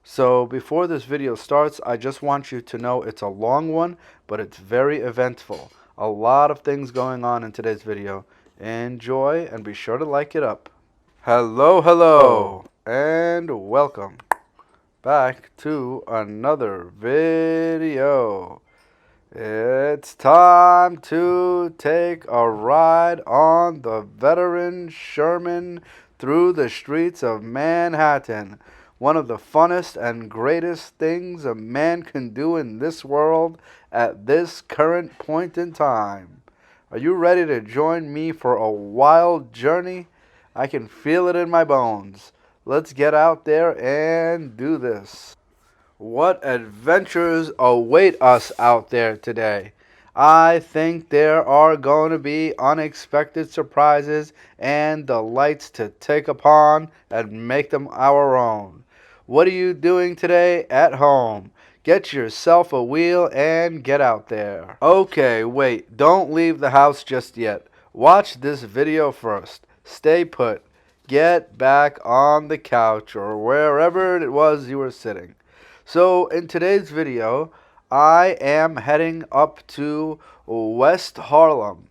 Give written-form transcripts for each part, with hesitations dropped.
So before this video starts, I just want you to know it's a long one, but it's very eventful. A lot of things going on in today's video. Enjoy and be sure to like it up. Hello, and welcome back to another video. It's time to take a ride on the veteran Sherman through the streets of Manhattan. One of the funnest and greatest things a man can do in this world at this current point in time. Are you ready to join me for a wild journey? I can feel it in my bones. Let's get out there and do this. What adventures await us out there today? I think there are going to be unexpected surprises and delights to take upon and make them our own. What are you doing today at home? Get yourself a wheel and get out there. Okay, wait, don't leave the house just yet. Watch this video first. Stay put. Get back on the couch or wherever it was you were sitting. So in today's video, I am heading up to West Harlem.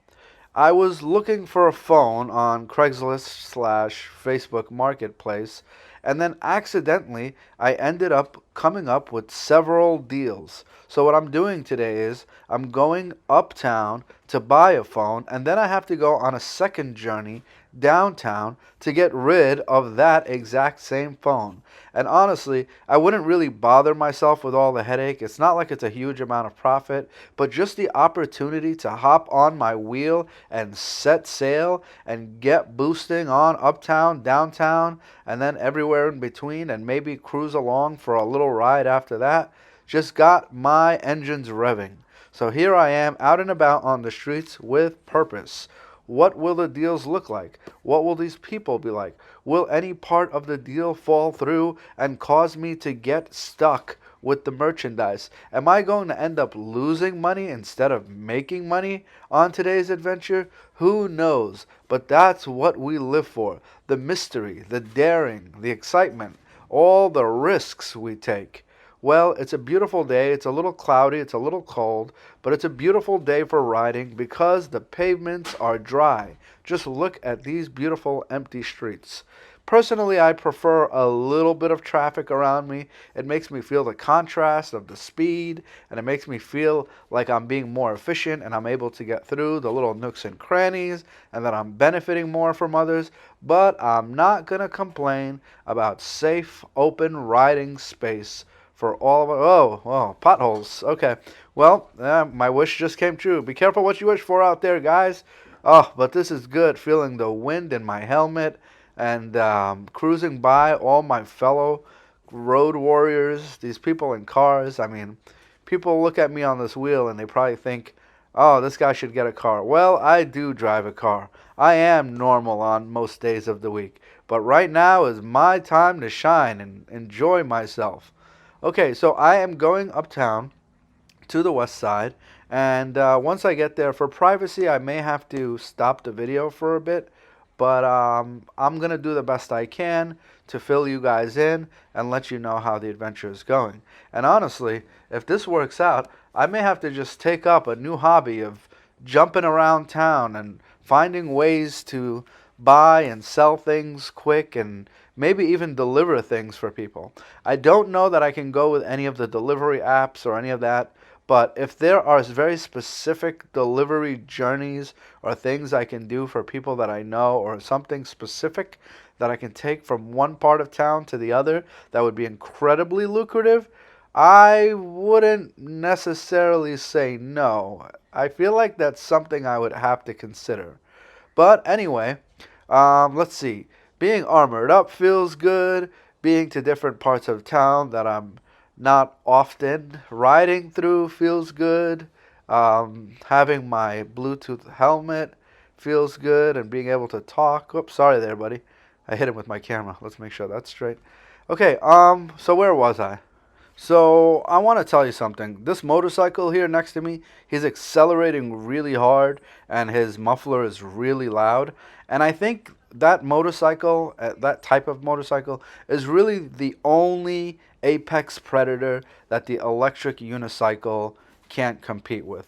I was looking for a phone on Craigslist slash Facebook Marketplace, and then accidentally I ended up coming up with several deals. So what I'm doing today is I'm going uptown to buy a phone, and then I have to go on a second journey downtown to get rid of that exact same phone. And honestly, I wouldn't really bother myself with all the headache. It's not like it's a huge amount of profit, but just the opportunity to hop on my wheel and set sail and get boosting on uptown, downtown, and then everywhere in between, and maybe cruise along for a little ride after that, just got my engines revving. So here I am out and about on the streets with purpose. What will the deals look like? What will these people be like? Will any part of the deal fall through and cause me to get stuck with the merchandise? Am I going to end up losing money instead of making money on today's adventure? Who knows? But that's what we live for. The mystery, the daring, the excitement, all the risks we take. Well, it's a beautiful day. It's a little cloudy. It's a little cold. But it's a beautiful day for riding because the pavements are dry. Just look at these beautiful empty streets. Personally, I prefer a little bit of traffic around me. It makes me feel the contrast of the speed, and it makes me feel like I'm being more efficient and I'm able to get through the little nooks and crannies and that I'm benefiting more from others. But I'm not going to complain about safe, open riding space for all of us. Oh, potholes. Okay. Well, my wish just came true. Be careful what you wish for out there, guys. Oh, but this is good. Feeling the wind in my helmet and cruising by all my fellow road warriors, these people in cars. I mean, people look at me on this wheel and they probably think, oh, this guy should get a car. Well, I do drive a car. I am normal on most days of the week. But right now is my time to shine and enjoy myself. Okay, so I am going uptown to the west side, and once I get there, for privacy, I may have to stop the video for a bit, but I'm going to do the best I can to fill you guys in and let you know how the adventure is going. And honestly, if this works out, I may have to just take up a new hobby of jumping around town and finding ways to buy and sell things quick and maybe even deliver things for people. I don't know that I can go with any of the delivery apps or any of that, but if there are very specific delivery journeys or things I can do for people that I know or something specific that I can take from one part of town to the other that would be incredibly lucrative, I wouldn't necessarily say no. I feel like that's something I would have to consider. But anyway, let's see. Being armored up feels good. Being to different parts of town that I'm not often riding through feels good. Having my Bluetooth helmet feels good, and being able to talk. Oops, sorry there, buddy. I hit him with my camera. Let's make sure that's straight. Okay, so where was I? So I want to tell you something. This motorcycle here next to me, he's accelerating really hard and his muffler is really loud. And I think that motorcycle, that type of motorcycle, is really the only apex predator that the electric unicycle can't compete with.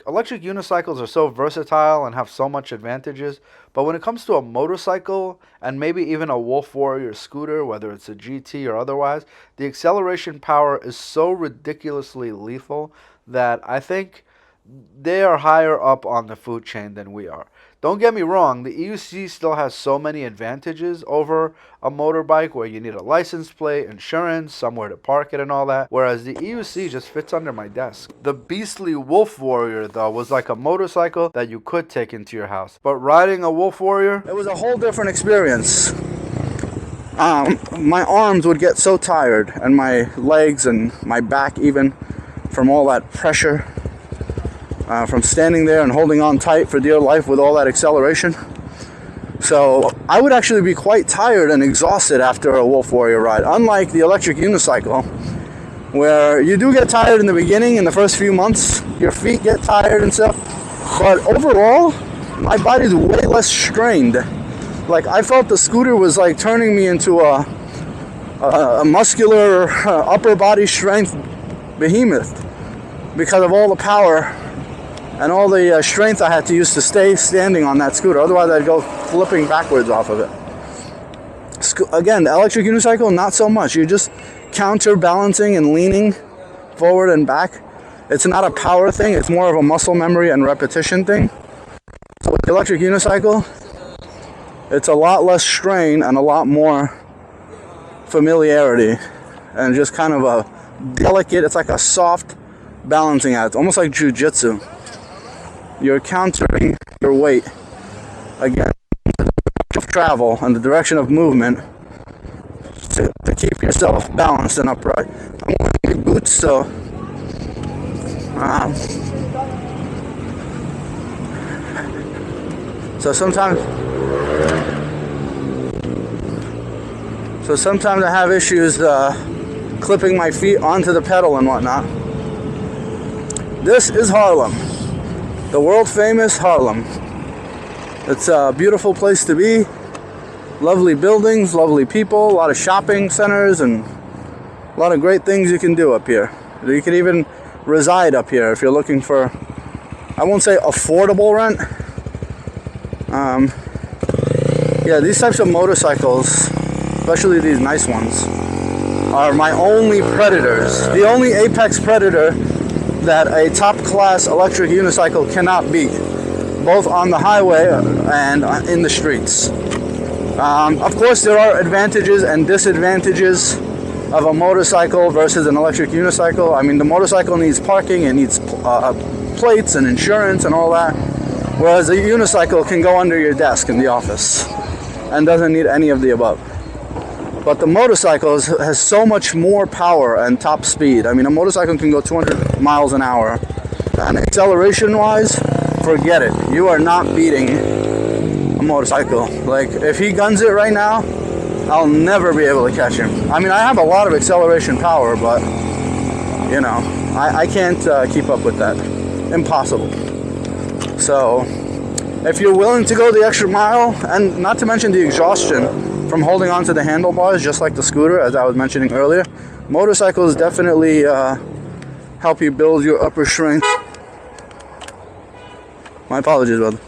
Electric unicycles are so versatile and have so much advantages, but when it comes to a motorcycle and maybe even a Wolf Warrior scooter, whether it's a GT or otherwise, the acceleration power is so ridiculously lethal that I think they are higher up on the food chain than we are. Don't get me wrong, the EUC still has so many advantages over a motorbike where you need a license plate, insurance, somewhere to park it and all that, whereas the EUC just fits under my desk. The beastly Wolf Warrior, though, was like a motorcycle that you could take into your house. But riding a Wolf Warrior, it was a whole different experience. My arms would get so tired, and my legs and my back even, from all that pressure. From standing there and holding on tight for dear life with all that acceleration. So I would actually be quite tired and exhausted after a Wolf Warrior ride, unlike the electric unicycle, where you do get tired in the beginning, in the first few months, your feet get tired and stuff, but overall, my body's way less strained. Like, I felt the scooter was like turning me into a muscular upper body strength behemoth because of all the power and all the strength I had to use to stay standing on that scooter. Otherwise, I'd go flipping backwards off of it. Again, the electric unicycle, not so much. You're just counterbalancing and leaning forward and back. It's not a power thing. It's more of a muscle memory and repetition thing. So with the electric unicycle, it's a lot less strain and a lot more familiarity. And just kind of a delicate, it's like a soft balancing act. Almost like jiu-jitsu. You're countering your weight against the direction of travel and the direction of movement to keep yourself balanced and upright. I'm wearing boots, so sometimes I have issues clipping my feet onto the pedal and whatnot. This is Harlem. The world famous Harlem. It's a beautiful place to be. Lovely buildings, lovely people, a lot of shopping centers, and a lot of great things you can do up here. You can even reside up here if you're looking for, I won't say affordable rent. Yeah, these types of motorcycles, especially these nice ones, are my only predators. The only apex predator that a top-class electric unicycle cannot beat, both on the highway and in the streets. Of course, there are advantages and disadvantages of a motorcycle versus an electric unicycle. I mean, the motorcycle needs parking, it needs plates and insurance and all that, whereas a unicycle can go under your desk in the office and doesn't need any of the above. But the motorcycle has so much more power and top speed. I mean, a motorcycle can go 200 miles an hour. And acceleration-wise, forget it. You are not beating a motorcycle. Like, if he guns it right now, I'll never be able to catch him. I mean, I have a lot of acceleration power, but, you know, I can't keep up with that. Impossible. So, if you're willing to go the extra mile, and not to mention the exhaustion from holding on to the handlebars, just like the scooter, as I was mentioning earlier, motorcycles definitely help you build your upper strength. My apologies, brother.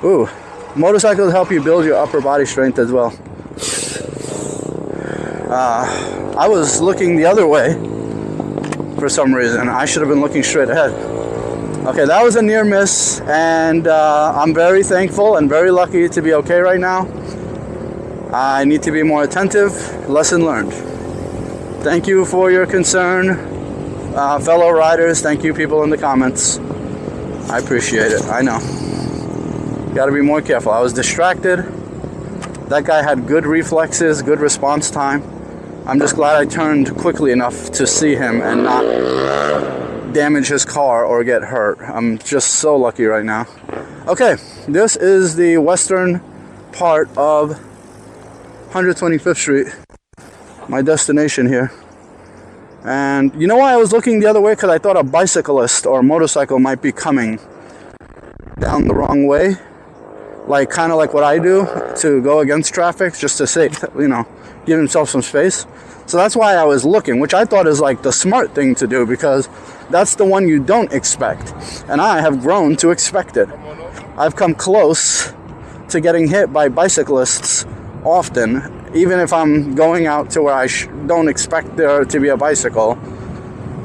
Ooh, motorcycles help you build your upper body strength as well. I was looking the other way for some reason. I should have been looking straight ahead. Okay, that was a near miss, and I'm very thankful and very lucky to be okay right now. I need to be more attentive. Lesson learned. Thank you for your concern, fellow riders. Thank you, people in the comments. I appreciate it. I know. Gotta be more careful. I was distracted. That guy had good reflexes, good response time. I'm just glad I turned quickly enough to see him and not damage his car or get hurt. I'm just so lucky right now. Okay, this is the western part of 125th Street, my destination here. And you know why I was looking the other way? Because I thought a bicyclist or a motorcycle might be coming down the wrong way. like kind of like what I do to go against traffic, just to save, you know, give himself some space. So that's why I was looking, which I thought is like the smart thing to do, because that's the one you don't expect. And I have grown to expect it. I've come close to getting hit by bicyclists often, even if I'm going out to where I don't expect there to be a bicycle.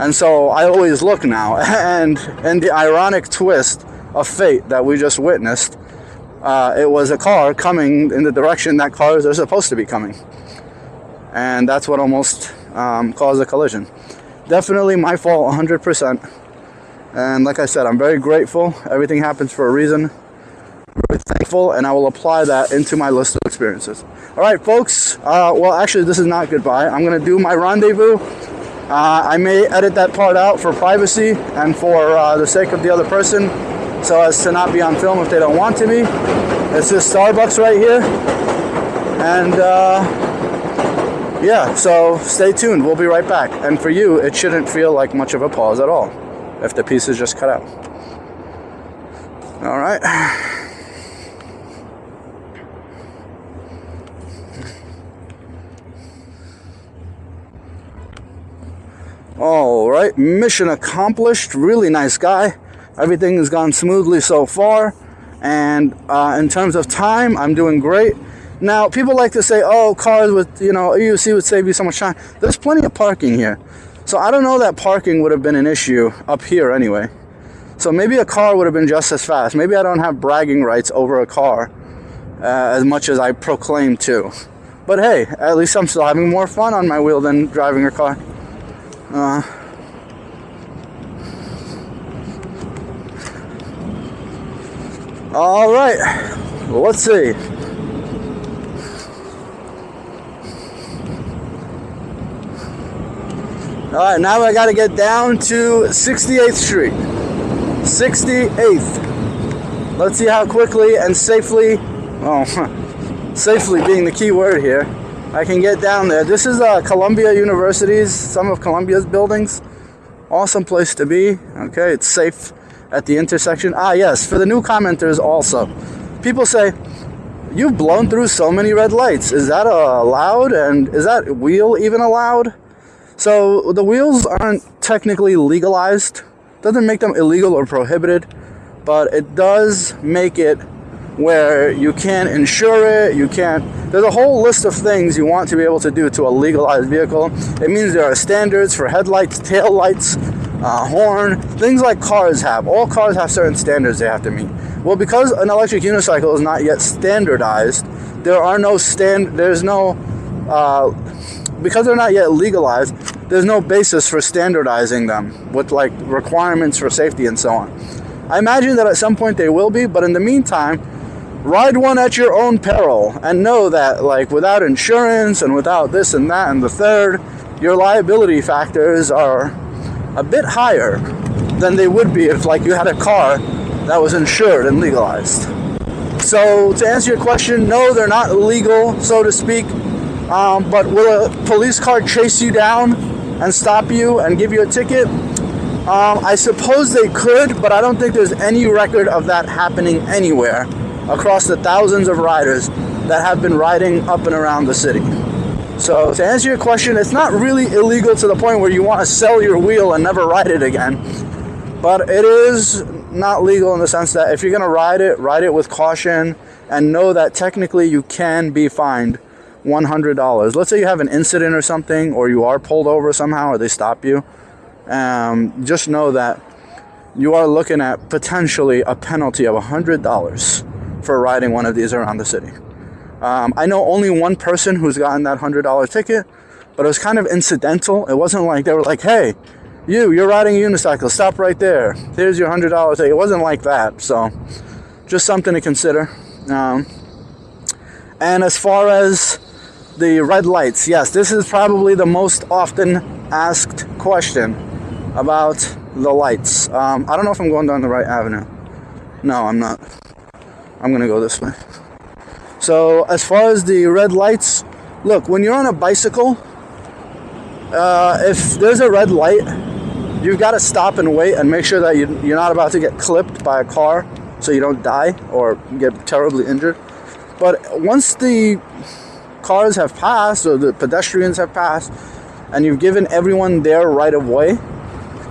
And so I always look now. And the ironic twist of fate that we just witnessed, it was a car coming in the direction that cars are supposed to be coming. And that's what almost caused a collision. Definitely my fault, 100%. And like I said, I'm very grateful. Everything happens for a reason. I'm very thankful, and I will apply that into my list of experiences. All right, folks. Well, actually, this is not goodbye. I'm going to do my rendezvous. I may edit that part out for privacy and for the sake of the other person, so as to not be on film if they don't want to be. It's this Starbucks right here. And yeah, so stay tuned. We'll be right back. And for you, it shouldn't feel like much of a pause at all if the piece is just cut out. All right. All right, mission accomplished. Really nice guy. Everything has gone smoothly so far. And in terms of time, I'm doing great. Now, people like to say, oh, cars with, you know, EUC would save you so much time. There's plenty of parking here. So I don't know that parking would have been an issue up here anyway. So maybe a car would have been just as fast. Maybe I don't have bragging rights over a car as much as I proclaim to. But hey, at least I'm still having more fun on my wheel than driving a car. All right, well, let's see. All right, now I got to get down to 68th Street. 68th. Let's see how quickly and safely, safely being the key word here, I can get down there. This is Columbia University's, some of Columbia's buildings. Awesome place to be. Okay, it's safe at the intersection. Ah, yes, for the new commenters also. People say, you've blown through so many red lights. Is that allowed? And is that wheel even allowed? So the wheels aren't technically legalized. Doesn't make them illegal or prohibited, but it does make it where you can't insure it, you can't, there's a whole list of things you want to be able to do to a legalized vehicle. It means there are standards for headlights, tail lights, horn, things like cars have. All cars have certain standards they have to meet. Well, because an electric unicycle is not yet standardized, because they're not yet legalized, there's no basis for standardizing them with like requirements for safety and so on. I imagine that at some point they will be, but in the meantime, ride one at your own peril and know that like without insurance and without this and that and the third, your liability factors are a bit higher than they would be if like you had a car that was insured and legalized. So to answer your question, no, they're not illegal, so to speak. But will a police car chase you down and stop you and give you a ticket? I suppose they could, but I don't think there's any record of that happening anywhere across the thousands of riders that have been riding up and around the city. So to answer your question, it's not really illegal to the point where you want to sell your wheel and never ride it again. But it is not legal in the sense that if you're going to ride it with caution and know that technically you can be fined $100. Let's say you have an incident or something, or you are pulled over somehow, or they stop you. Just know that you are looking at potentially a penalty of $100 for riding one of these around the city. I know only one person who's gotten that $100 ticket, but it was kind of incidental. It wasn't like they were like, hey, you're riding a unicycle, stop right there. Here's your $100 ticket. It wasn't like that. So just something to consider. And as far as the red lights, yes, this is probably the most often asked question about the lights. I don't know if I'm going down the right avenue. No, I'm not. I'm going to go this way. So as far as the red lights, look, when you're on a bicycle, if there's a red light, you've got to stop and wait and make sure that you're not about to get clipped by a car so you don't die or get terribly injured. But once the cars have passed or the pedestrians have passed and you've given everyone their right of way,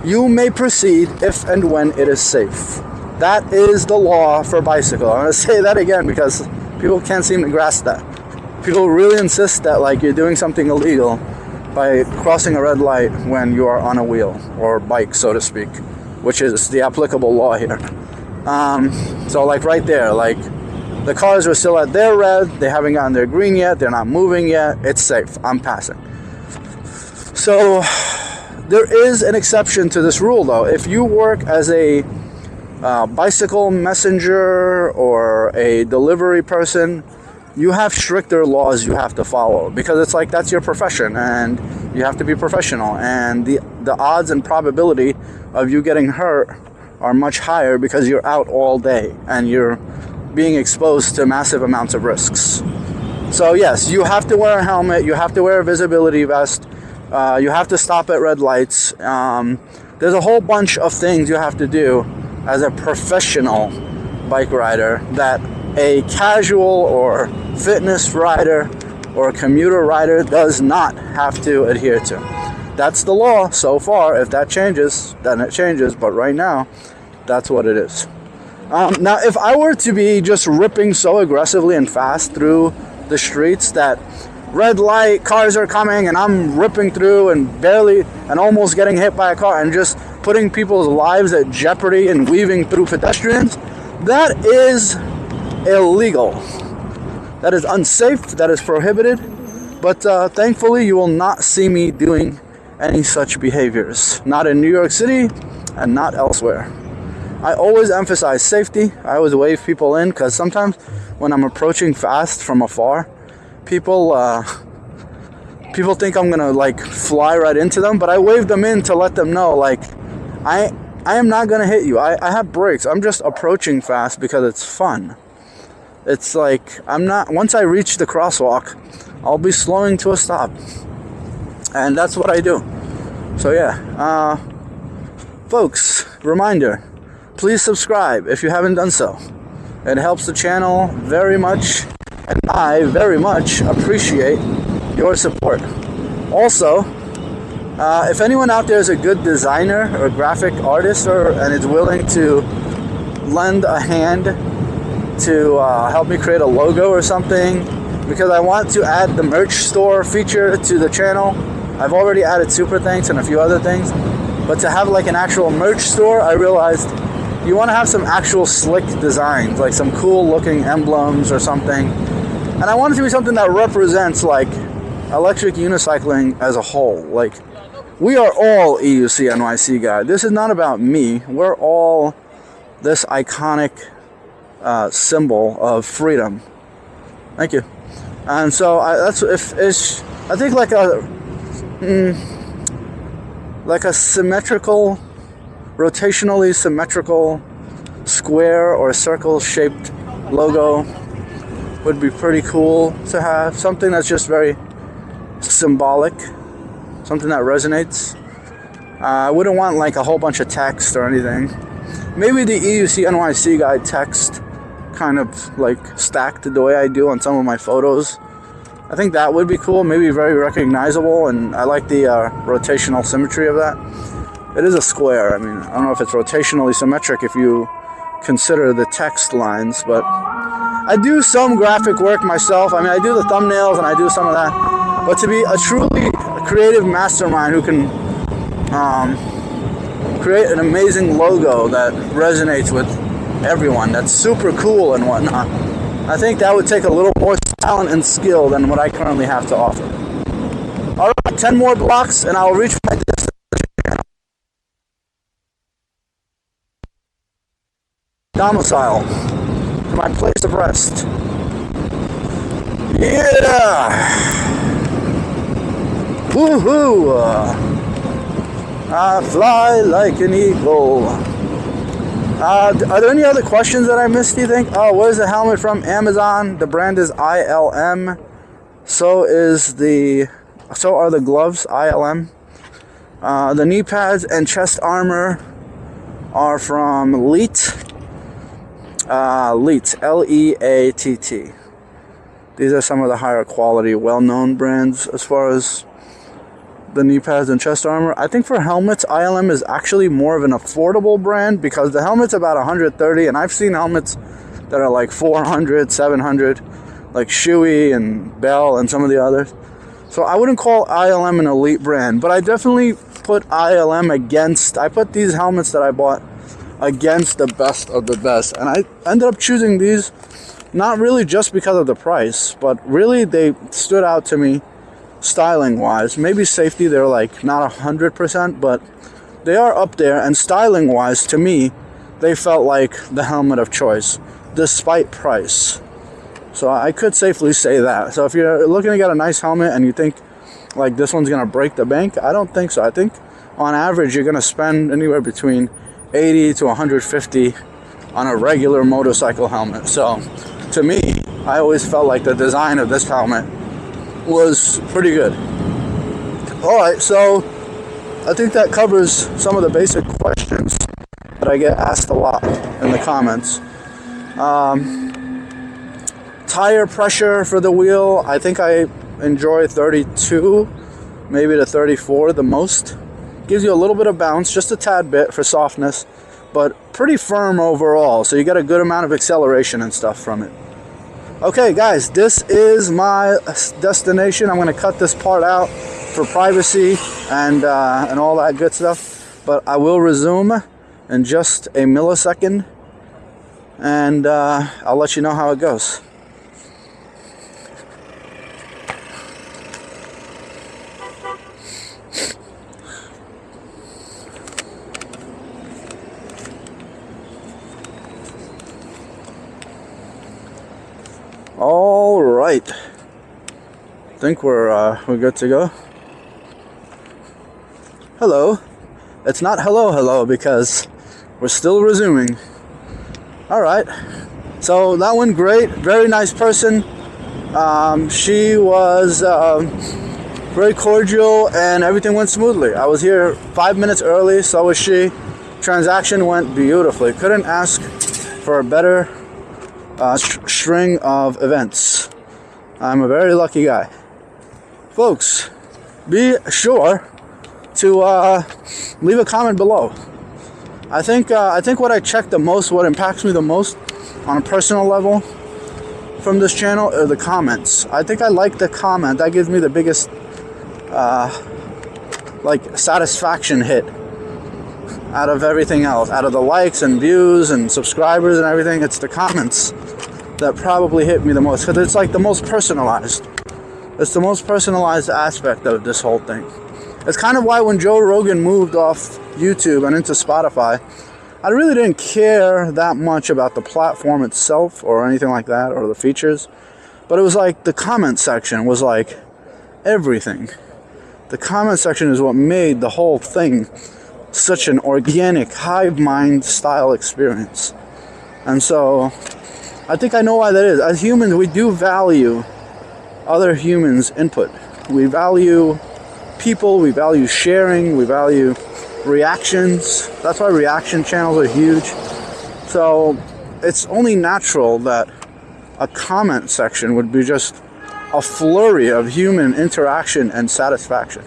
you may proceed if and when it is safe. That is the law for bicycle. I'm going to say that again because people can't seem to grasp that. People really insist that like you're doing something illegal by crossing a red light when you are on a wheel or bike, so to speak, which is the applicable law here. So like right there, like the cars are still at their red, they haven't gotten their green yet, they're not moving yet, it's safe, I'm passing. So there is an exception to this rule though. If you work as a bicycle messenger or a delivery person, you have stricter laws you have to follow because it's like that's your profession and you have to be professional, and the odds and probability of you getting hurt are much higher because you're out all day and you're being exposed to massive amounts of risks. So yes, you have to wear a helmet, you have to wear a visibility vest, you have to stop at red lights. There's a whole bunch of things you have to do as a professional bike rider that a casual or fitness rider or commuter rider does not have to adhere to. That's the law so far. If that changes, then it changes. But right now, that's what it is. Now, if I were to be just ripping so aggressively and fast through the streets that red light, cars are coming, and I'm ripping through and barely and almost getting hit by a car and just putting people's lives at jeopardy and weaving through pedestrians, that is illegal. That is unsafe. That is prohibited. But thankfully, you will not see me doing any such behaviors. Not in New York City and not elsewhere. I always emphasize safety. I always wave people in because sometimes when I'm approaching fast from afar, people think I'm gonna like fly right into them, but I wave them in to let them know like I am not gonna hit you. I have brakes. I'm just approaching fast because it's fun. It's like once I reach the crosswalk, I'll be slowing to a stop. And that's what I do. So yeah, folks, reminder, please subscribe if you haven't done so. It helps the channel very much, and I very much appreciate your support. Also, if anyone out there is a good designer or graphic artist and is willing to lend a hand to help me create a logo or something, because I want to add the merch store feature to the channel. I've already added super thanks and a few other things, but to have like an actual merch store, I realized you want to have some actual slick designs, like some cool looking emblems or something. And I want it to be something that represents like electric unicycling as a whole. Like, we are all EUC NYC guys. This is not about me. We're all this iconic symbol of freedom. Thank you. And so I think like a symmetrical, rotationally symmetrical square or circle shaped logo would be pretty cool to have. Something that's just very symbolic, something that resonates. I wouldn't want like a whole bunch of text or anything. Maybe the EUC NYC guy text kind of like stacked the way I do on some of my photos. I think that would be cool, maybe very recognizable, and I like the rotational symmetry of that. It is a square. I mean, I don't know if it's rotationally symmetric if you consider the text lines, but I do some graphic work myself. I mean, I do the thumbnails and I do some of that, but to be a truly creative mastermind who can create an amazing logo that resonates with everyone, that's super cool and whatnot, I think that would take a little more talent and skill than what I currently have to offer. All right, 10 more blocks and I'll reach my domicile, to my place of rest. Yeah! Woohoo! I fly like an eagle. Are there any other questions that I missed, do you think? Oh, where's the helmet from? Amazon. The brand is ILM. So are the gloves, ILM. The knee pads and chest armor are from Leatt. Leatt, L-E-A-T-T. These are some of the higher quality, well-known brands as far as the knee pads and chest armor. I think for helmets, ILM is actually more of an affordable brand because the helmet's about $130, and I've seen helmets that are like $400, $700, like Shuey and Bell and some of the others. So I wouldn't call ILM an elite brand, but I definitely put ILM against, I put these helmets that I bought against the best of the best. And I ended up choosing these not really just because of the price, but really they stood out to me styling wise. Maybe safety, they're like not 100%, but they are up there. And styling wise, to me, they felt like the helmet of choice, despite price. So I could safely say that. So if you're looking to get a nice helmet and you think like this one's gonna break the bank, I don't think so. I think on average you're gonna spend anywhere between 80 to 150 on a regular motorcycle helmet. So to me, I always felt like the design of this helmet was pretty good. All right, so I think that covers some of the basic questions that I get asked a lot in the comments. Tire pressure for the wheel, I think I enjoy 32, maybe to 34 the most. Gives you a little bit of bounce, just a tad bit for softness, but pretty firm overall, so you get a good amount of acceleration and stuff from it. Okay guys, this is my destination. I'm going to cut this part out for privacy and all that good stuff, but I will resume in just a millisecond, and I'll let you know how it goes. All right, I think we're good to go. Hello. It's not hello because we're still resuming. All right, so that went great. Very nice person. She was very cordial and everything went smoothly. I was here 5 minutes early, so was she. Transaction went beautifully. Couldn't ask for a better string of events. I'm a very lucky guy. Folks, be sure to leave a comment below. I think what I check the most, what impacts me the most on a personal level from this channel are the comments. I think I like the comment. That gives me the biggest like satisfaction hit out of everything else. Out of the likes and views and subscribers and everything, it's the comments that probably hit me the most, because it's like the most personalized. It's the most personalized aspect of this whole thing. It's kind of why when Joe Rogan moved off YouTube and into Spotify, I really didn't care that much about the platform itself or anything like that, or the features. But it was like the comment section was like everything. The comment section is what made the whole thing such an organic, hive mind style experience. And so I think I know why that is. As humans, we do value other humans' input. We value people, we value sharing, we value reactions. That's why reaction channels are huge. So it's only natural that a comment section would be just a flurry of human interaction and satisfaction.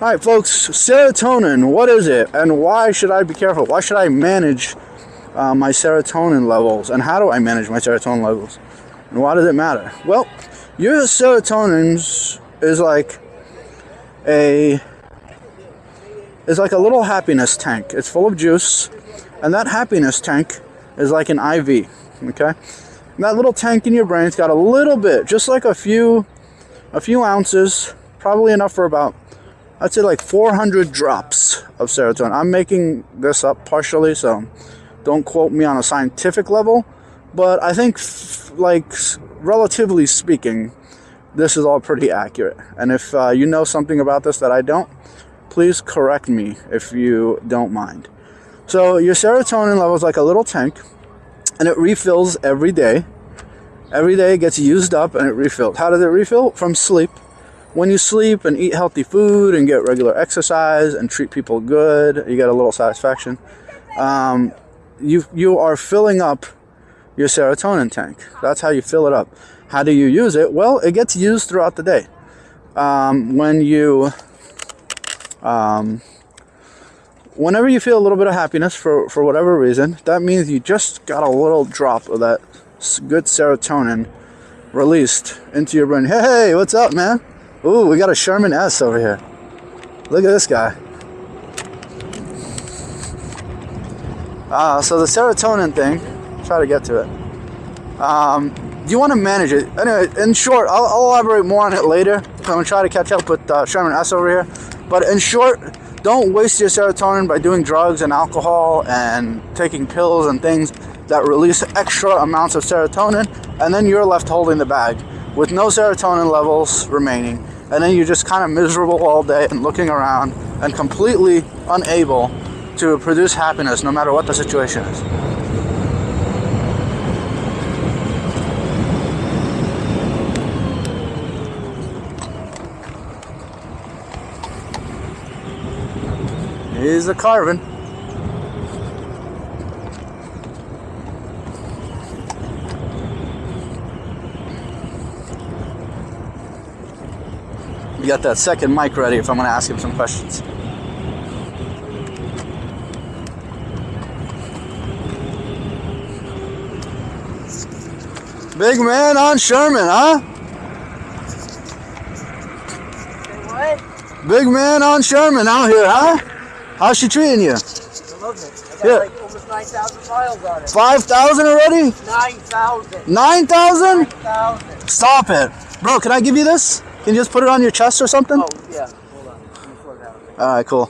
All right, folks, serotonin, what is it? And why should I be careful? Why should I manage my serotonin levels? And how do I manage my serotonin levels? And why does it matter? Well, your serotonin is like a little happiness tank. It's full of juice, and that happiness tank is like an IV, okay? And that little tank in your brain's got a little bit, just like a few ounces, probably enough for about, I'd say like 400 drops of serotonin. I'm making this up partially, so don't quote me on a scientific level, but I think like relatively speaking, this is all pretty accurate. And if you know something about this that I don't, please correct me if you don't mind. So your serotonin level is like a little tank, and it refills every day. Every day it gets used up and it refills. How does it refill? From sleep. When you sleep and eat healthy food and get regular exercise and treat people good, you get a little satisfaction. You are filling up your serotonin tank. That's how you fill it up. How do you use it? Well, it gets used throughout the day. Whenever you feel a little bit of happiness for whatever reason, that means you just got a little drop of that good serotonin released into your brain. Hey, what's up, man? Ooh, we got a Sherman S over here. Look at this guy. So the serotonin thing, try to get to it. You want to manage it. Anyway, in short, I'll elaborate more on it later. I'm going to try to catch up with Sherman S over here. But in short, don't waste your serotonin by doing drugs and alcohol and taking pills and things that release extra amounts of serotonin, and then you're left holding the bag with no serotonin levels remaining, and then you're just kind of miserable all day and looking around and completely unable to produce happiness no matter what the situation is. Here's the carving. You got that second mic ready if I'm going to ask him some questions. Big man on Sherman, huh? What? Big man on Sherman out here, huh? How's she treating you? I love it. I got like almost 9,000 miles on it. 5,000 already? 9,000. 9,000? 9,000. Stop it. Bro, can I give you this? Can you just put it on your chest or something? Oh, yeah. Hold on. Let me slow down. Alright, cool.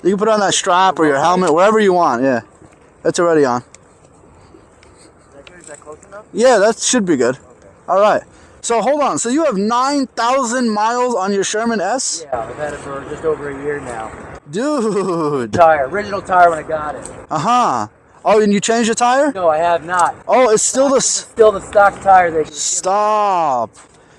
You can put it on that strap or your helmet, wherever you want, yeah. It's already on. Is that close enough? Yeah, that should be good. Okay. Alright. So hold on. So you have 9,000 miles on your Sherman S? Yeah, I've had it for just over a year now. Dude. Original tire when I got it. Uh-huh. Oh, and you changed the tire? No, I have not. Oh, it's still It's still the stock tire they just Stop.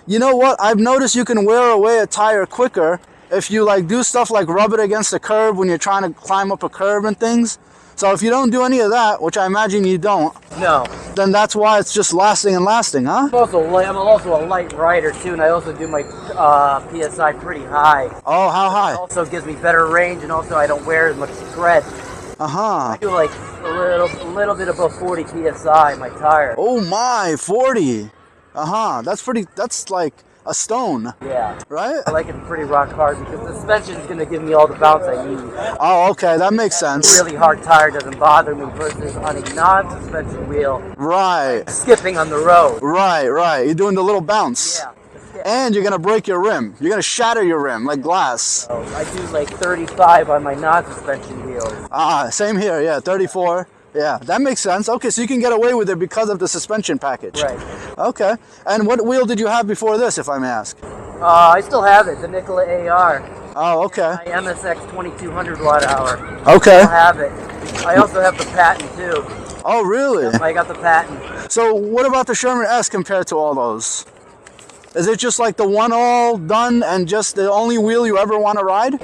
You know what? I've noticed you can wear away a tire quicker if you like do stuff like rub it against the curb when you're trying to climb up a curb and things. So if you don't do any of that, which I imagine you don't, No. then that's why it's just lasting and lasting, huh? I'm also a light rider too, and I also do my PSI pretty high. Oh, how It high? also gives me better range, and also I don't wear as much tread. Uh-huh. I do like a little bit above 40 PSI my tire. Oh my, 40. Uh-huh. That's like a stone, Yeah. right? I like it pretty rock hard because the suspension is going to give me all the bounce I need. Oh, okay, that makes A sense. really hard tire doesn't bother me versus on a non-suspension wheel, Right, skipping on the road. right. You're doing the little bounce. Yeah. And you're gonna break your rim. You're gonna shatter your rim like glass. So I do like 35 on my non-suspension wheels. Same here, yeah, 34. Yeah, that makes sense. Okay, so you can get away with it because of the suspension package. Right. Okay. And what wheel did you have before this, if I may ask? I still have it, the Nikola AR. Oh, okay. My MSX 2200 watt hour. Okay. I have it. I also have the patent too. Oh, really? I got the patent. So what about the Sherman S compared to all those? Is it just like the one all done and just the only wheel you ever want to ride?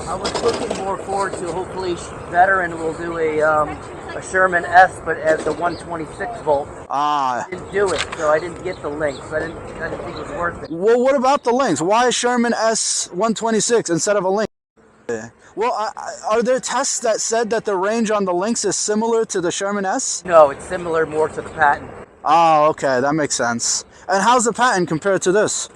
I was looking more forward to hopefully veteran will do a Sherman S, but at the 126 volt. I didn't do it, so I didn't get the links. I didn't think it was worth it. Well, what about the links? Why Sherman S 126 instead of a link? Well, are there tests that said that the range on the links is similar to the Sherman S? No, it's similar more to the patent. Oh, okay, that makes sense. And how's the patent compared to this?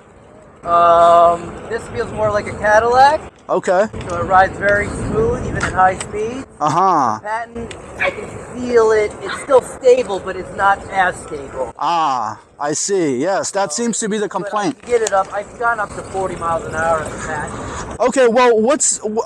This feels more like a Cadillac. Okay. So it rides very smooth, even at high speed. Uh-huh. Patent, I can feel it. It's still stable, but it's not as stable. I see. Yes, that seems to be the complaint. But I can get it up. I've gone up to 40 miles an hour in the patent. Okay, well,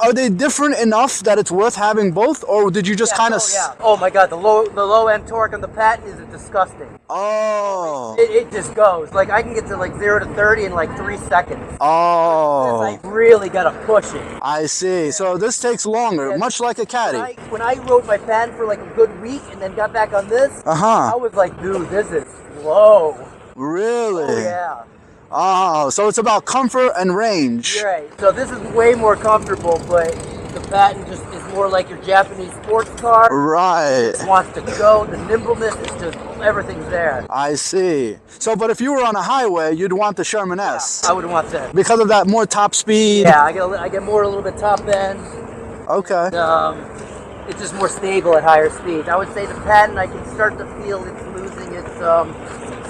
are they different enough that it's worth having both, or did you just kind of? Yeah. Oh my God, the low end torque on the patent is disgusting. Oh. It just goes. Like I can get to like 0 to 30 in like 3 seconds. Oh. I really gotta push it. I see. So this takes longer, much like a caddy. When I rode my patent for like a good week and then got back on this, I was like, dude, this is slow. Really? Oh yeah. Oh, so it's about comfort and range. You're right. So this is way more comfortable, but the patent just is more like your Japanese sports car. Right. It wants to go. The nimbleness is just everything's there. I see. So, but if you were on a highway, you'd want the Sherman S. I would want that. Because of that more top speed? Yeah, I get more a little bit top end. Okay. It's just more stable at higher speeds. I would say the patent, I can start to feel it's losing its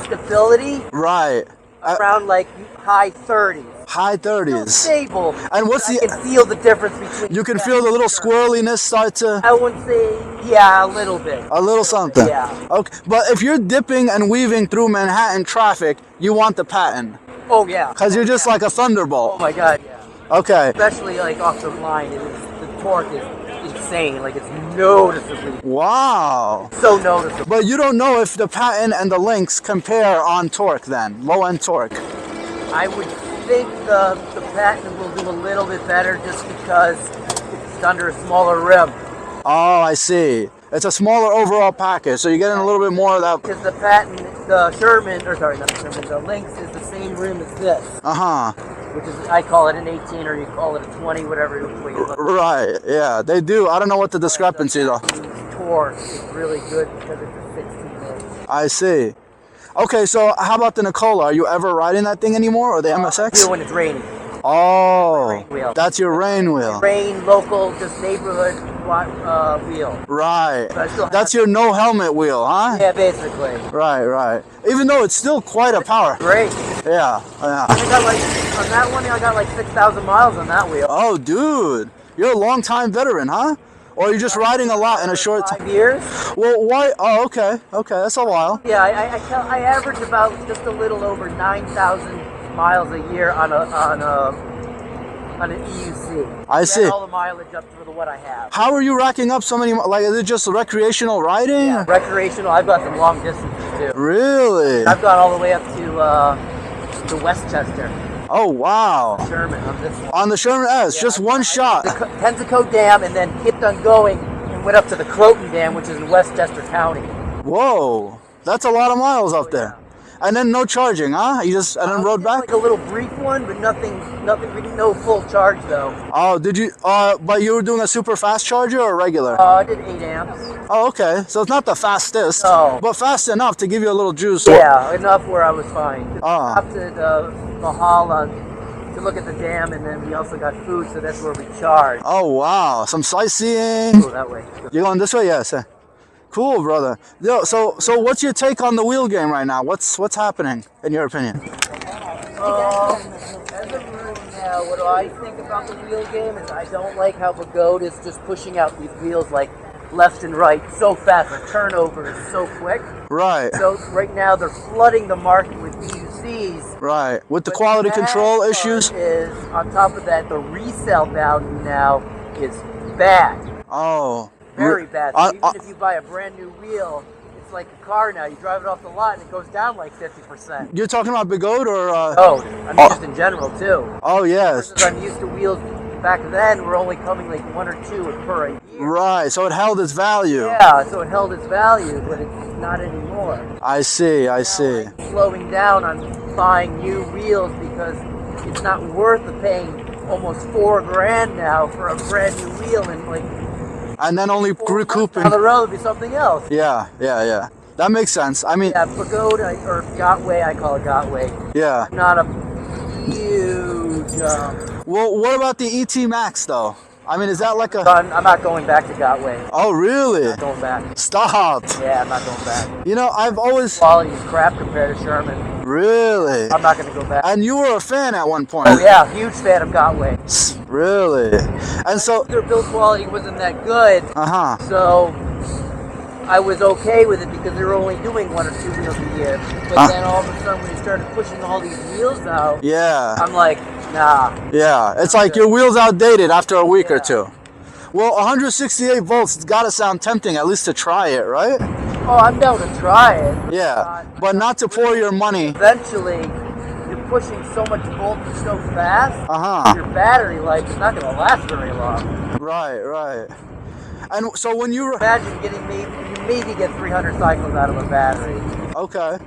stability. Right. Around like high 30s. High 30s. Still stable. And what's I can feel the difference between. You can feel the little squirreliness start to. I wouldn't say, yeah, a little bit. A little something. Yeah. Okay, but if you're dipping and weaving through Manhattan traffic, you want the patent. Oh yeah. Because you're just like a thunderbolt. Oh my God, yeah. Okay. Especially like off the line, the torque is insane. Like it's noticeably. Wow. So noticeable. But you don't know if the patent and the links compare on torque then, low end torque. I would think the patent will do a little bit better just because it's under a smaller rim. Oh, I see. It's a smaller overall package, so you're getting a little bit more of that. Because the patent, the Sherman, or sorry, not the Sherman, the Lynx is the same rim as this. Uh-huh. Which is, I call it an 18 or you call it a 20, whatever way you look. Right, yeah, they do. I don't know what the discrepancy though. Torque is really good because it's a 16-inch. I see. Okay, so how about the Nicola? Are you ever riding that thing anymore, or the MSX? I do when it's raining. Oh, Rain wheel. that's your rain wheel. Rain, local, just neighborhood wheel. Right. But That's your no helmet wheel, huh? Yeah, basically. Right, right. Even though it's still quite a power. Great. Yeah, yeah. I got like, on that one, I got like 6,000 miles on that wheel. Oh, dude. You're a long-time veteran, huh? Or you're just riding a lot in a short time? 5 years. Well, why? Oh, okay. Okay, that's a while. Yeah, I average about just a little over 9,000 miles a year on an EUC. I see. All the mileage up to what I have. How are you racking up so many? Like, is it just recreational riding? Yeah, recreational. I've got some long distances too. Really? I've gone all the way up to Westchester. Oh, wow. Sherman on this one. On the Sherman S, just one shot. The Tensico Dam, and then kept on going and went up to the Croton Dam, which is in Westchester County. Whoa, that's a lot of miles up there. And then no charging, huh? You just and then rode back? Like a little brief one, but nothing. We didn't know full charge though. Oh, did you? But you were doing a super fast charger or regular? I did 8 amps. Oh, okay. So it's not the fastest, No. but fast enough to give you a little juice. Yeah, enough where I was fine. Oh. Stopped at Valhalla to look at the dam, and then we also got food, so that's where we charged. Oh, wow. Some sightseeing. Go that way. You're going this way? Yes. Cool, brother. Yo, so what's your take on the wheel game right now? What's happening in your opinion? As of right now, what do I think about the wheel game is I don't like how Pagode is just pushing out these wheels like left and right so fast. The turnover is so quick. Right. So right now they're flooding the market with EUCs. Right. With the quality control issues? Is on top of that, the resale value now is bad. Oh. Very bad. So even if you buy a brand new wheel, it's like a car now. You drive it off the lot and it goes down like 50%. You're talking about Bigode or? Oh, I mean just in general too. Oh yes. Versus I'm used to wheels back then were only coming like 1 or 2 per a year. Right. So it held its value. Yeah. So it held its value, but it's not anymore. I see. I see. I'm slowing down on buying new wheels because it's not worth the paying almost $4,000 now for a brand new wheel and like. And then only recouping. Down the road would be something else. Yeah, yeah, yeah. That makes sense. I mean. Yeah, Pagode or Gotway, I call it Gotway. Yeah. Not a huge. Well, what about the ET Max though? I mean, is that like a? I'm not going back to Gotway. Oh, really? I'm not going back. Stop. Yeah, I'm not going back. You know, I've always. Quality is crap compared to Sherman. Really? I'm not going to go back. And you were a fan at one point. Oh yeah, huge fan of Gotway. Really? And so their build quality wasn't that good. So I was okay with it because they were only doing 1 or 2 wheels a year. But then all of a sudden when you started pushing all these wheels out, yeah, I'm like, nah. Yeah, it's like your wheel's outdated after a week or two. Well, 168 volts, it's got to sound tempting at least to try it, right? Oh, I'm down to try it. Yeah, but not to pour your money. Eventually, you're pushing so much voltage so fast, your battery life is not going to last very long. Right, right. And so when you imagine getting maybe 300 cycles out of a battery. Okay.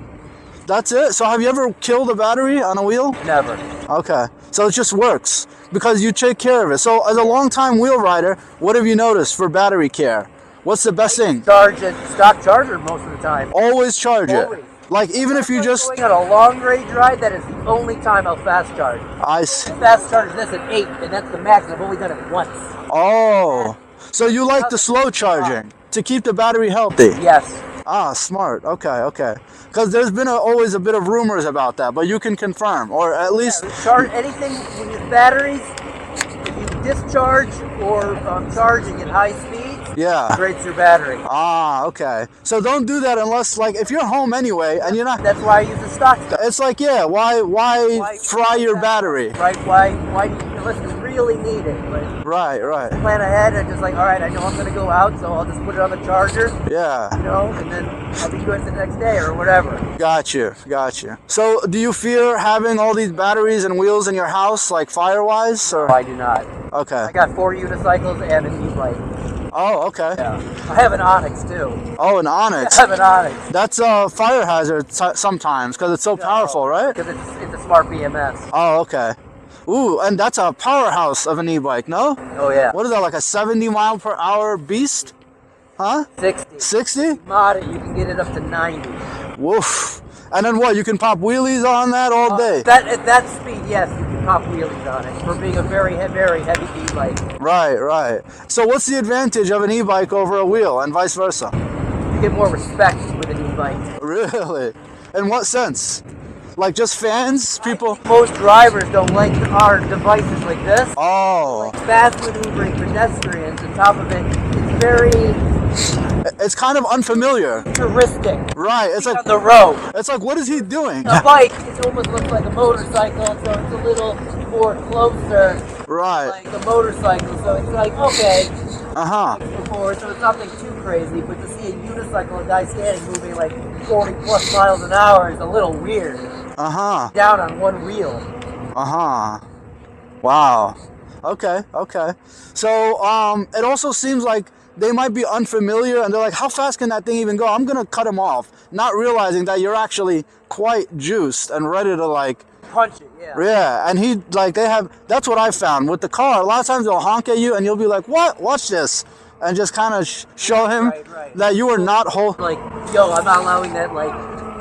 That's it? So have you ever killed a battery on a wheel? Never. Okay. So it just works because you take care of it. So as a long-time wheel rider, what have you noticed for battery care? What's the best thing? Charge it, stock charger most of the time. Always charge Always. it. Like even if you just... Going on a long range ride, that is the only time I'll fast charge. I see. Fast charge this at 8, and that's the max. I've only done it once. Oh. So you like the slow charging to keep the battery healthy? Yes. Ah, smart. Okay, okay. Because there's been always a bit of rumors about that, but you can confirm, or at least... Yeah, charge anything with batteries, if you discharge or charging at high speed, Yeah. degrades your battery. Ah, okay. So don't do that unless, like, if you're home anyway and you're not... That's why I use the stock stuff. It's like, yeah, why fry your battery? Right, why, unless you really need it. But Right, right. plan ahead and just like, all right, I know I'm going to go out, so I'll just put it on the charger, Yeah. you know, and then I'll be good the next day or whatever. Got you, got you. So do you fear having all these batteries and wheels in your house, like fire-wise? Or? No, I do not. Okay. I got 4 unicycles and an e-bike. Oh, okay. Yeah. I have an Onyx too. Oh, an Onyx. I have an Onyx. That's a fire hazard sometimes because it's so powerful, right? Because it's a smart BMS. Oh, okay. Ooh, and that's a powerhouse of an e-bike, no? Oh yeah. What is that, like a 70 mile per hour beast? Huh? 60. 60? Mod it, you can get it up to 90. Woof. And then what, you can pop wheelies on that all day? At that speed, yes, you can pop wheelies on it for being a very heavy e-bike. Right, right. So what's the advantage of an e-bike over a wheel and vice versa? You get more respect with an e-bike. Really? In what sense? Like just fans? People? Most drivers don't like our devices like this. Oh. Like fast maneuvering pedestrians, on top of it, it's very It's kind of unfamiliar. futuristic. Right, it's like On the road. it's like, what is he doing? A bike, it almost looks like a motorcycle, so it's a little more closer, Right. like a motorcycle. So it's like, okay, Uh-huh. before, so it's nothing too crazy. But to see a unicycle, a guy standing moving like 40 plus miles an hour is a little weird. Uh-huh. Down on one wheel. Uh-huh. Wow. Okay, okay. So, it also seems like they might be unfamiliar and they're like, how fast can that thing even go? I'm gonna cut him off, not realizing that you're actually quite juiced and ready to like... Punch it, yeah. Yeah, and that's what I found. With the car, a lot of times they'll honk at you and you'll be like, what? Watch this. And just kind of show him Right. that you are not Like, yo, I'm not allowing that, like,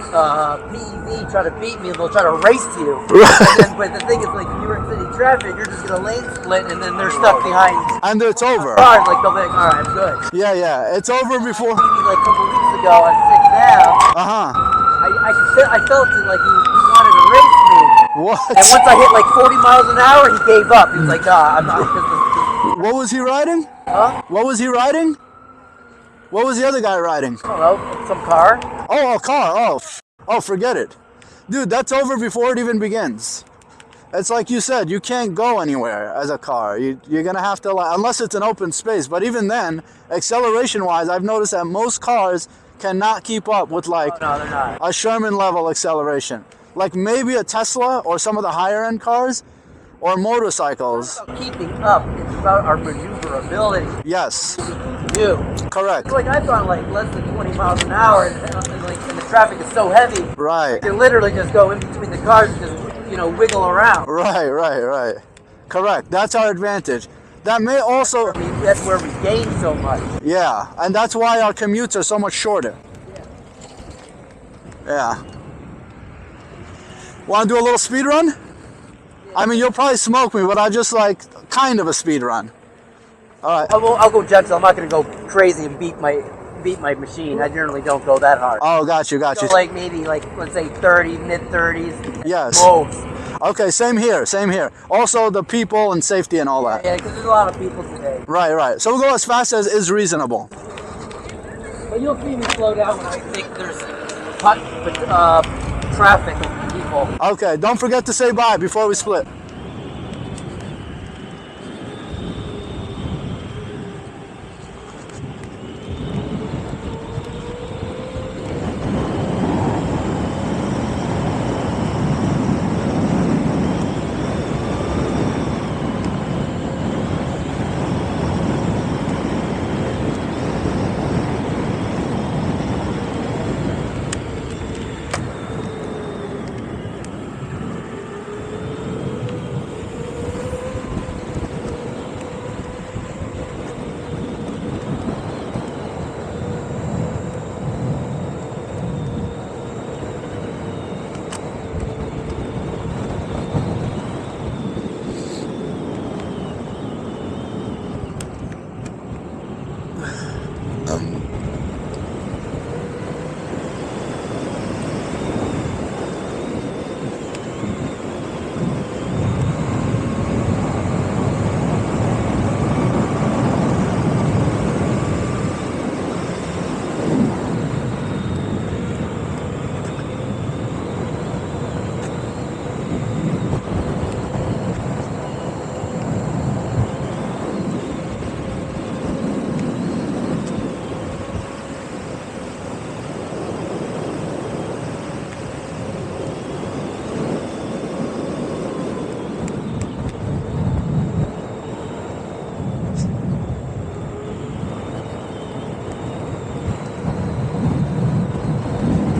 PEV try to beat me and they'll try to race to you. But the thing is, like, in New York City traffic, you're just gonna lane split and then they're stuck behind And it's over. cars. Like, they'll be like, all right, I'm good. Yeah, yeah, it's over before... Maybe like a couple weeks ago on 6th Ave, Uh-huh. I felt it like he wanted to race me. What? And once I hit like 40 miles an hour, he gave up. He was like, nah, I'm not. What was he riding? Huh? What was he riding? What was the other guy riding? I don't know, some car. Oh, a car. Oh, forget it. Dude, that's over before it even begins. It's like you said, you can't go anywhere as a car. You're going to have to, unless it's an open space. But even then, acceleration-wise, I've noticed that most cars cannot keep up with, like, Oh, no, they're not. a Sherman-level acceleration. Like maybe a Tesla or some of the higher-end cars or motorcycles. It's about keeping up. It's about our maneuverability. Yes, Do. correct. It's like I've gone like less than 20 miles an hour, and the traffic is so heavy. Right. You literally just go in between the cars and just wiggle around. Right. Correct. That's our advantage. That may also... I mean, that's where we gain so much. Yeah, and that's why our commutes are so much shorter. Yeah. Want to do a little speed run? I mean, you'll probably smoke me, but I just like kind of a speed run. All right. I'll go gentle. I'm not going to go crazy and beat my machine. I generally don't go that hard. Oh, got you. So like maybe like let's say 30, mid 30s. Yes. Most. Okay, same here. Also the people and safety and all that. Yeah, because there's a lot of people today. Right. So we'll go as fast as is reasonable. But you'll see me slow down when I think there's traffic and people. Okay, don't forget to say bye before we split.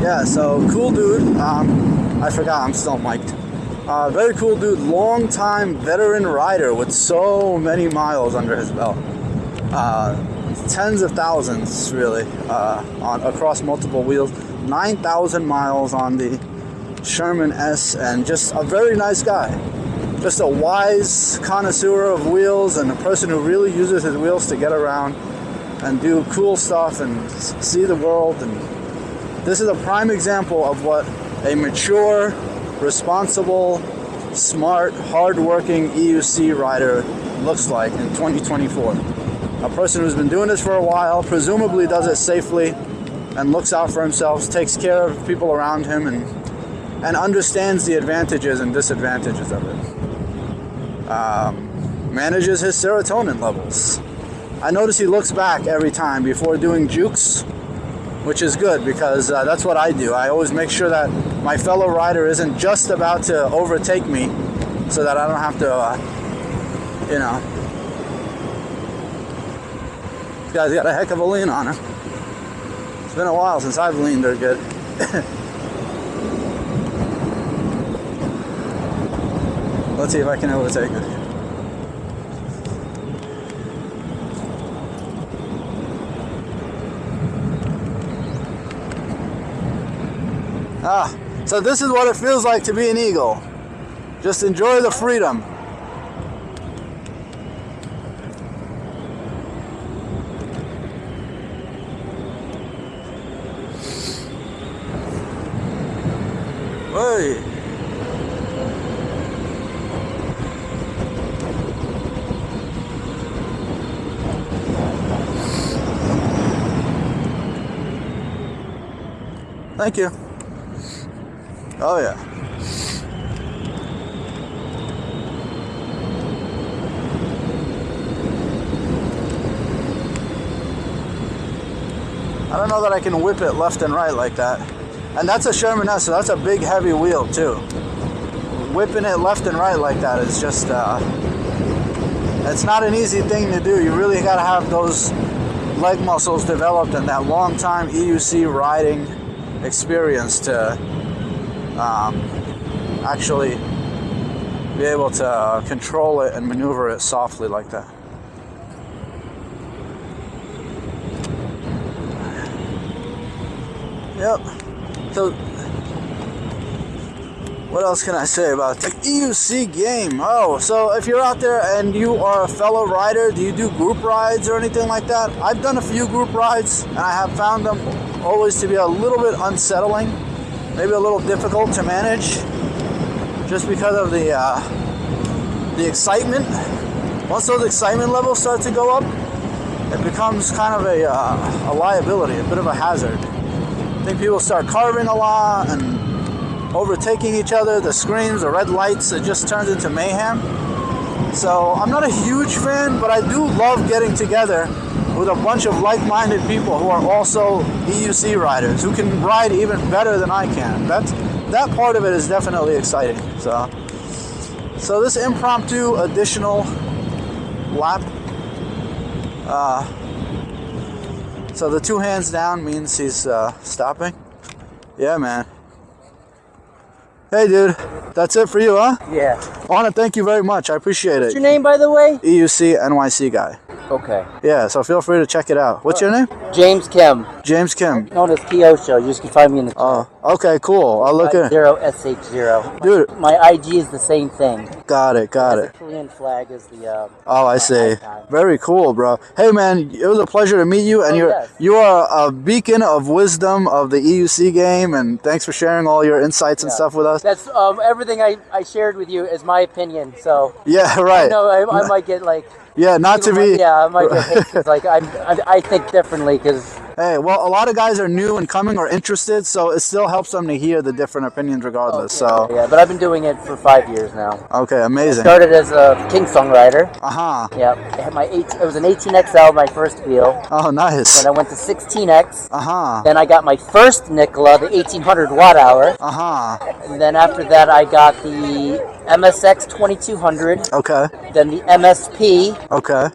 Yeah, so cool dude. I forgot I'm still mic'd. Very cool dude, long time veteran rider with so many miles under his belt. Tens of thousands, really, across multiple wheels. 9,000 miles on the Sherman S, and just a very nice guy. Just a wise connoisseur of wheels, and a person who really uses his wheels to get around and do cool stuff and see the world. And this is a prime example of what a mature, responsible, smart, hard-working EUC rider looks like in 2024. A person who's been doing this for a while, presumably does it safely, and looks out for himself, takes care of people around him, and understands the advantages and disadvantages of it. Manages his serotonin levels. I notice he looks back every time before doing jukes, which is good, because that's what I do. I always make sure that my fellow rider isn't just about to overtake me, so that I don't have to, you know. This guy's got a heck of a lean on him. It's been a while since I've leaned her good. Let's see if I can overtake her. So this is what it feels like to be an eagle. Just enjoy the freedom. Hey. Thank you. Oh yeah. I don't know that I can whip it left and right like that. And that's a Sherman S, so that's a big heavy wheel too. Whipping it left and right like that is just, it's not an easy thing to do. You really gotta have those leg muscles developed and that long time EUC riding experience to actually be able to control it and maneuver it softly like that. Yep. So, what else can I say about the EUC game? Oh, so if you're out there and you are a fellow rider, do you do group rides or anything like that? I've done a few group rides, and I have found them always to be a little bit unsettling, maybe a little difficult to manage, just because of the excitement. Once those excitement levels start to go up, it becomes kind of a liability, a bit of a hazard. I think people start carving a lot and overtaking each other, the screens, the red lights, it just turns into mayhem. So I'm not a huge fan, but I do love getting together with a bunch of like-minded people who are also EUC riders, who can ride even better than I can. That part of it is definitely exciting. So this impromptu additional lap, so the 2 hands down means he's stopping. Yeah, man. Hey, dude. That's it for you, huh? Yeah. I want to thank you very much. I appreciate What's it. your name, by the way? EUC NYC guy. Okay. Yeah, so feel free to check it out. What's your name? James Kim. James Kim. Known as Kyosho. You just can find me in the Oh, okay, cool. I'll look at it. 0SH0. Dude. My IG is the same thing. Got it. The Korean flag is the Oh, I see. icon. Very cool, bro. Hey, man, it was a pleasure to meet you, and you are a beacon of wisdom of the EUC game, and thanks for sharing all your insights and stuff with us. That's everything I shared with you is my opinion. So Yeah, right. I know I might get like. Yeah, not to be. Yeah, I might get hate 'cause, like I think differently because. Hey, well, a lot of guys are new and coming or interested, so it still helps them to hear the different opinions regardless. Okay, yeah, but I've been doing it for 5 years now. Okay, amazing. Started as a King songwriter. Yeah, I had it was an 18XL, my first wheel. Oh, nice. Then I went to 16X. Uh-huh. Then I got my first Nikola, the 1800 watt hour. Uh-huh. And then after that, I got the MSX 2200. Okay. Then the MSP. Okay.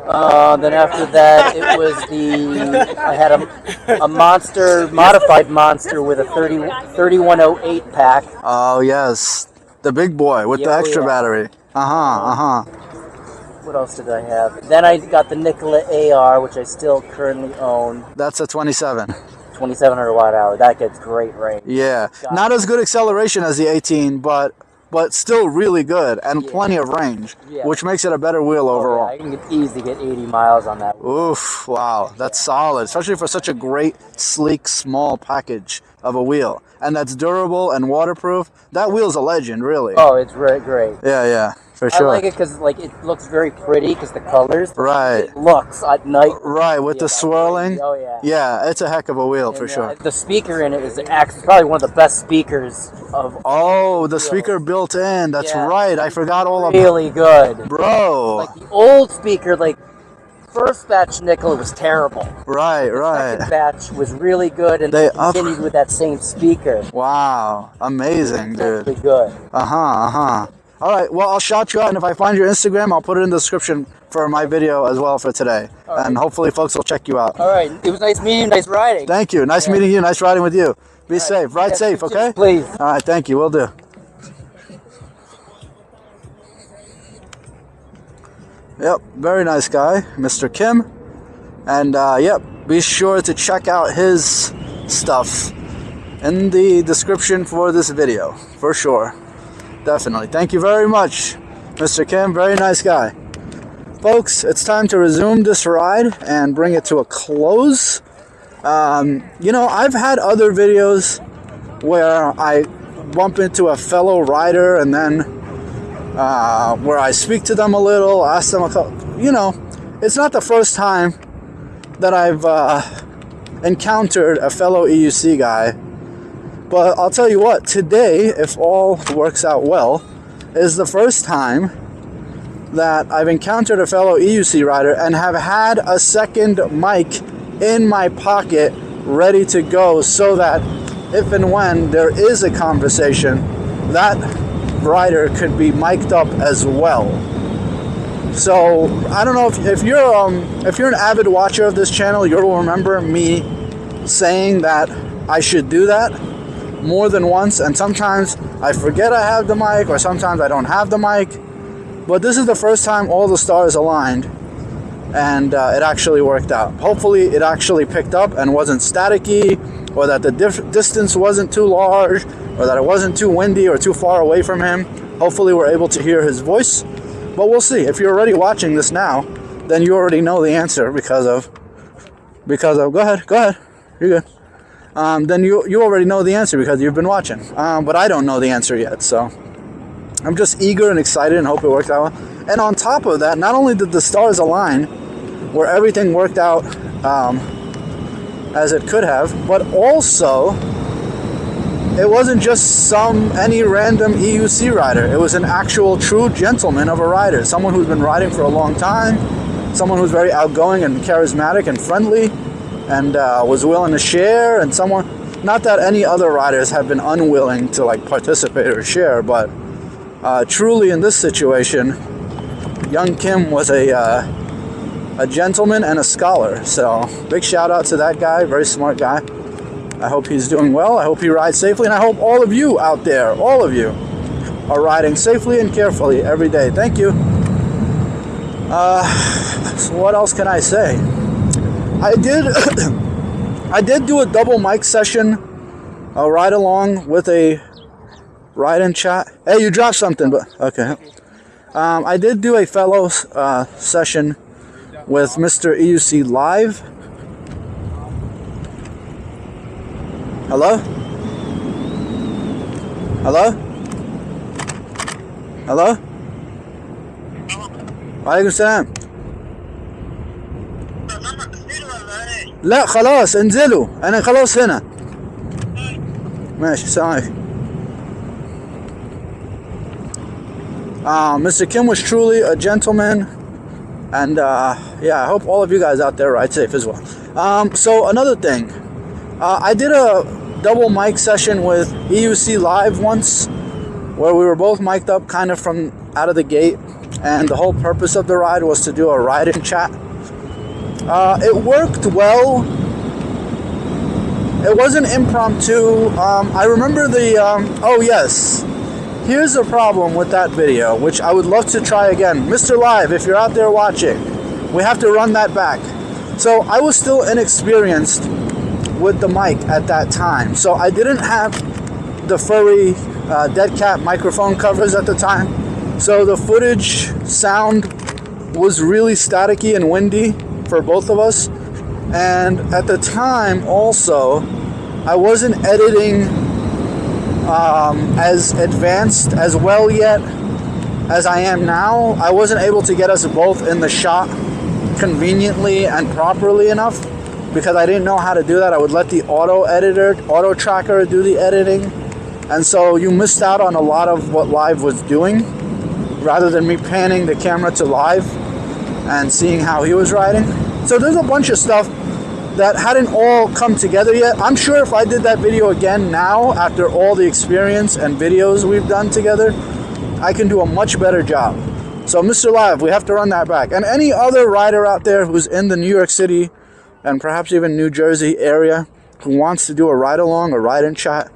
Then after that, it was I had a monster, modified monster with a 3108 pack. Oh, yes. The big boy with the extra battery. What else did I have? Then I got the Nikola AR, which I still currently own. That's a 27. 2700 watt hour. That gets great range. Yeah. Not as good acceleration as the 18, but still really good and plenty of range, which makes it a better wheel overall. I can easily get 80 miles on that. Oof, wow, that's solid, especially for such a great, sleek, small package of a wheel. And that's durable and waterproof. That wheel's a legend, really. Oh, it's great. Yeah, for sure. I like it because it looks very pretty because the colors. Right. It looks at night. Right, with the swirling. Oh, yeah. Yeah, it's a heck of a wheel, for sure. The speaker in it is probably one of the best speakers of. Oh, the speaker built in. That's right. I forgot all about. Really good, bro. Like the old speaker, first batch Nikola was terrible. Right. Second batch was really good, and they continued with that same speaker. Wow, amazing, dude. Really good. All right, well, I'll shout you out, and if I find your Instagram, I'll put it in the description for my video as well for today. Right. And hopefully folks will check you out. All right, it was nice meeting you, nice riding. Thank you, nice meeting you, nice riding with you. Be safe, ride safe, okay? Please. All right, thank you, will do. Yep, very nice guy, Mr. Kim. And yep, be sure to check out his stuff in the description for this video, for sure. Definitely. Thank you very much, Mr. Kim. Very nice guy. Folks, it's time to resume this ride and bring it to a close. You know, I've had other videos where I bump into a fellow rider and then where I speak to them a little, ask them a couple, you know, it's not the first time that I've encountered a fellow EUC guy. But I'll tell you what, today, if all works out well, is the first time that I've encountered a fellow EUC rider and have had a second mic in my pocket ready to go so that if and when there is a conversation, that rider could be mic'd up as well. So I don't know if you're an avid watcher of this channel, you'll remember me saying that I should do that more than once, and sometimes I forget I have the mic, or sometimes I don't have the mic. But this is the first time all the stars aligned, and it actually worked out. Hopefully it actually picked up and wasn't staticky, or that the distance wasn't too large, or that it wasn't too windy or too far away from him. Hopefully we're able to hear his voice, but we'll see. If you're already watching this now, then you already know the answer because of go ahead, you're good. Then you already know the answer because you've been watching. But I don't know the answer yet, so I'm just eager and excited and hope it works out well. And on top of that, not only did the stars align, where everything worked out as it could have, but also it wasn't just any random EUC rider. It was an actual true gentleman of a rider, someone who's been riding for a long time, someone who's very outgoing and charismatic and friendly, and was willing to share, and someone, not that any other riders have been unwilling to participate or share, but truly in this situation, young Kim was a gentleman and a scholar. So big shout out to that guy, very smart guy. I hope he's doing well, I hope he rides safely, and I hope all of you out there, all of you, are riding safely and carefully every day. Thank you. So what else can I say? I did do a double mic session, a ride along with a ride in chat. Hey, you dropped something, but okay. I did do a fellow session with Mr. EUC Live. Hello? Hello? Hello? وعليكم السلام. لا خلاص انزلوا انا خلاص هنا ماشي السلام عليكم. Mr. Kim was truly a gentleman, and yeah, I hope all of you guys out there ride safe as well. So another thing, I did a double mic session with EUC Live once, where we were both mic'd up kind of from out of the gate, and the whole purpose of the ride was to do a ride-in chat. It worked well. It wasn't impromptu. I remember the, oh yes, here's the problem with that video, which I would love to try again. Mr. Live, if you're out there watching, we have to run that back. So I was still inexperienced with the mic at that time. So I didn't have the furry dead cat microphone covers at the time. So the footage sound was really staticky and windy for both of us. And at the time also, I wasn't editing as advanced as well yet as I am now. I wasn't able to get us both in the shot conveniently and properly enough because I didn't know how to do that. I would let the auto tracker do the editing, and so you missed out on a lot of what Live was doing rather than me panning the camera to Live and seeing how he was riding. So there's a bunch of stuff that hadn't all come together yet. I'm sure if I did that video again now, after all the experience and videos we've done together, I can do a much better job. So Mr. Live, we have to run that back. And any other rider out there who's in the New York City and perhaps even New Jersey area who wants to do a ride-along, a ride-in chat,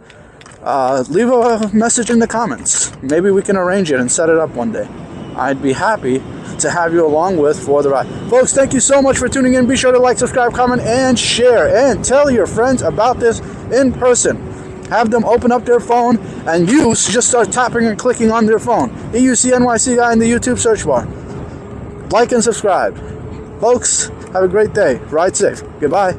leave a message in the comments. Maybe we can arrange it and set it up one day. I'd be happy to have you along with for the ride. Folks, thank you so much for tuning in. Be sure to like, subscribe, comment, and share. And tell your friends about this in person. Have them open up their phone and you just start tapping and clicking on their phone. EUC NYC guy in the YouTube search bar. Like and subscribe. Folks, have a great day. Ride safe. Goodbye.